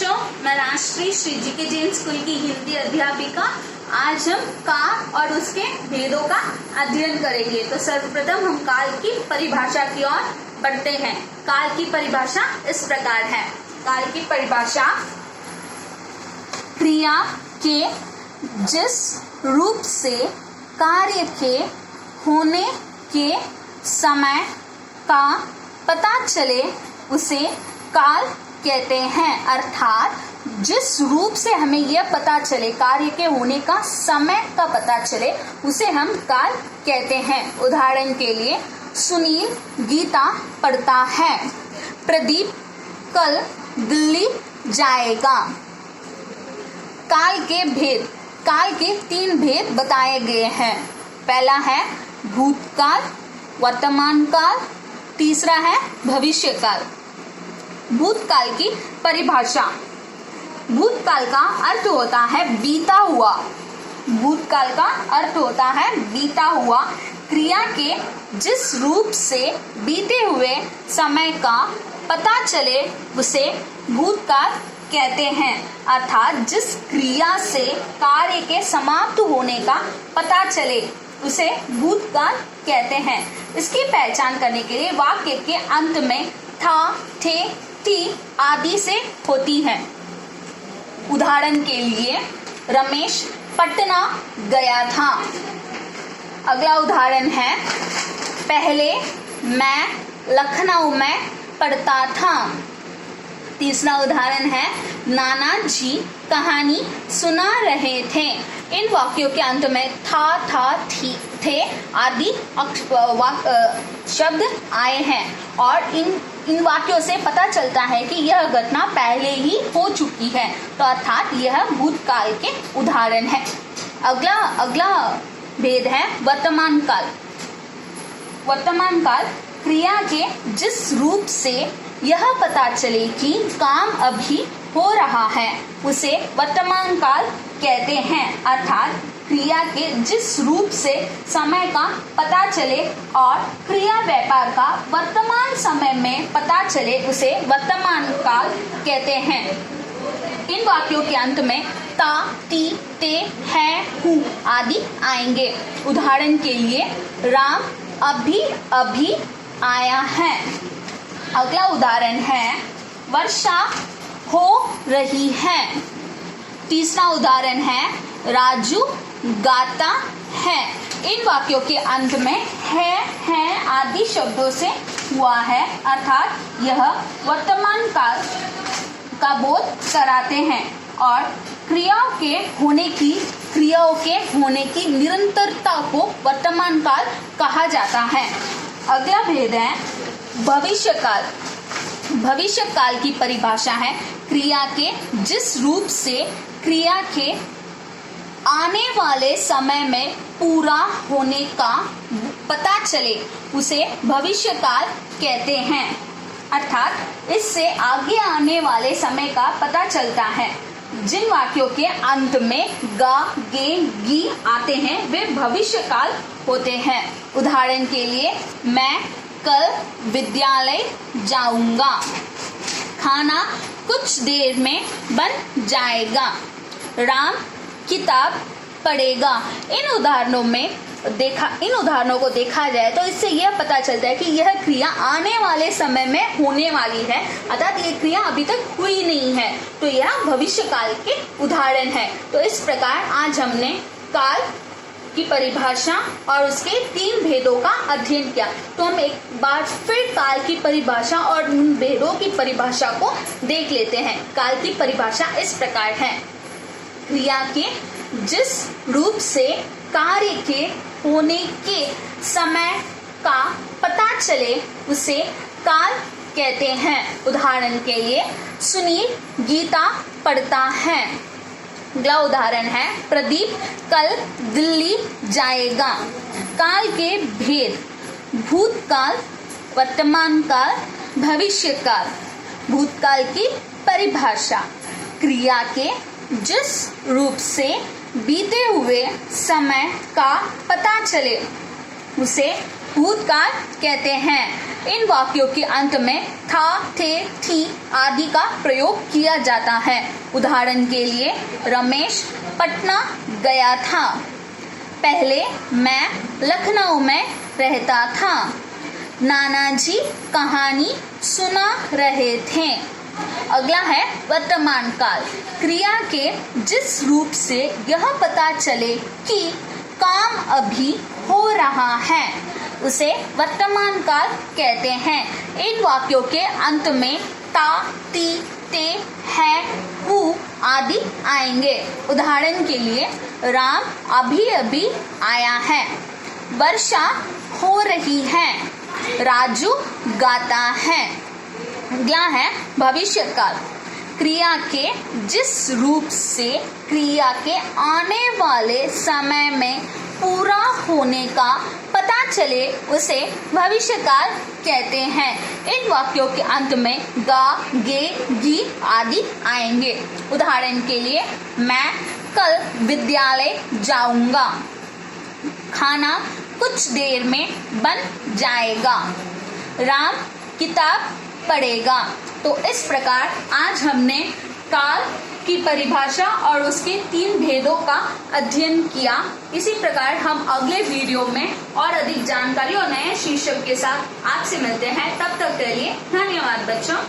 बच्चों, मैं राष्ट्रीय श्री जी.के. जैन स्कूल की हिंदी अध्यापिका। आज हम काल और उसके भेदों का अध्ययन करेंगे। तो सर्वप्रथम हम काल की परिभाषा की ओर बढ़ते हैं। काल की परिभाषा इस प्रकार है। काल की परिभाषा क्रिया के जिस रूप से कार्य के होने के समय का पता चले उसे काल कहते हैं। अर्थात जिस रूप से हमें यह पता चले, कार्य के होने का समय का पता चले, उसे हम काल कहते हैं। उदाहरण के लिए सुनील गीता पढ़ता है, प्रदीप कल दिल्ली जाएगा। काल के भेद, काल के 3 भेद बताए गए हैं। पहला है भूतकाल, वर्तमान काल, तीसरा है भविष्य काल। भूतकाल की परिभाषा। भूतकाल का अर्थ होता है बीता हुआ। भूतकाल का अर्थ होता है बीता हुआ। क्रिया के जिस रूप से बीते हुए समय का पता चले उसे भूतकाल कहते हैं। अर्थात जिस क्रिया से कार्य के समाप्त होने का पता चले उसे भूतकाल कहते हैं। इसकी पहचान करने के लिए वाक्य के अंत में था, थे, थी आदि से होती है। उदाहरण के लिए रमेश पटना गया था। अगला उदाहरण है पहले मैं लखनऊ में पढ़ता था। तीसरा उदाहरण है नाना जी कहानी सुना रहे थे। इन वाक्यों के अंत में था, थी, थे आदि शब्द आए हैं और इन वाक्यों से पता चलता है कि यह घटना पहले ही हो चुकी है। तो अर्थात यह भूतकाल के उदाहरण है। अगला भेद है वर्तमान काल। वर्तमान काल क्रिया के जिस रूप से यह पता चले कि काम अभी हो रहा है उसे वर्तमान काल कहते हैं। अर्थात क्रिया के जिस रूप से समय का पता चले और क्रिया व्यापार का वर्तमान समय में पता चले उसे वर्तमान काल कहते हैं। इन वाक्यों के अंत में ता, ती, ते, है, हूँ आदि आएंगे। उदाहरण के लिए राम अभी अभी आया है। अगला उदाहरण है वर्षा हो रही है। तीसरा उदाहरण है राजू गाता है। इन वाक्यों के अंत में है आदि शब्दों से हुआ है। अर्थात यह वर्तमान काल का बोध कराते हैं और क्रियाओं के होने की निरंतरता को वर्तमान काल कहा जाता है। अगला भेद है भविष्य काल। भविष्य काल की परिभाषा है क्रिया के जिस रूप से क्रिया के आने वाले समय में पूरा होने का पता चले उसे भविष्य काल कहते हैं। अर्थात इससे आगे आने वाले समय का पता चलता है। जिन वाक्यों के अंत में गा, गे, गी आते हैं वे भविष्य काल होते हैं। उदाहरण के लिए मैं कल विद्यालय जाऊंगा, खाना कुछ देर में बन जाएगा, राम किताब पढ़ेगा। इन उदाहरणों को देखा जाए तो इससे यह पता चलता है कि यह क्रिया आने वाले समय में होने वाली है। अर्थात ये क्रिया अभी तक हुई नहीं है, तो यह भविष्य काल के उदाहरण है। तो इस प्रकार आज हमने काल की परिभाषा और उसके 3 भेदों का अध्ययन किया। तो हम एक बार फिर काल की परिभाषा और उन भेदों की परिभाषा को देख लेते हैं। काल की परिभाषा इस प्रकार है। क्रिया के जिस रूप से कार्य के होने के समय का पता चले उसे काल कहते हैं। उदाहरण के लिए सुनील गीता पढ़ता है। अगला उदाहरण है प्रदीप कल दिल्ली जाएगा। काल के भेद भूतकाल, वर्तमान काल, भविष्य काल। भूतकाल की परिभाषा क्रिया के जिस रूप से बीते हुए समय का पता चले उसे भूतकाल कहते हैं। इन वाक्यों के अंत में था, थे, थी आदि का प्रयोग किया जाता है। उदाहरण के लिए, रमेश पटना गया था। पहले मैं लखनऊ में रहता था। नाना जी कहानी सुना रहे थे। अगला है वर्तमान काल। क्रिया के जिस रूप से यह पता चले कि काम अभी हो रहा है उसे वर्तमान काल कहते हैं। इन वाक्यों के अंत में ता, ती, ते, है, हु आदि आएंगे। उदाहरण के लिए, राम अभी अभी आया है। वर्षा हो रही है। राजू गाता है। अगला है भविष्य काल। क्रिया के जिस रूप से क्रिया के आने वाले समय में पूरा होने का पता चले उसे भविष्य काल कहते हैं। इन वाक्यों के अंत में गा, गे, गी आदि आएंगे। उदाहरण के लिए, मैं कल विद्यालय जाऊंगा। खाना कुछ देर में बन जाएगा। राम किताब पढ़ेगा। तो इस प्रकार आज हमने काल की परिभाषा और उसके 3 भेदों का अध्ययन किया। इसी प्रकार हम अगले वीडियो में और अधिक जानकारी और नए शीर्षक के साथ आपसे मिलते हैं। तब तक के लिए धन्यवाद बच्चों।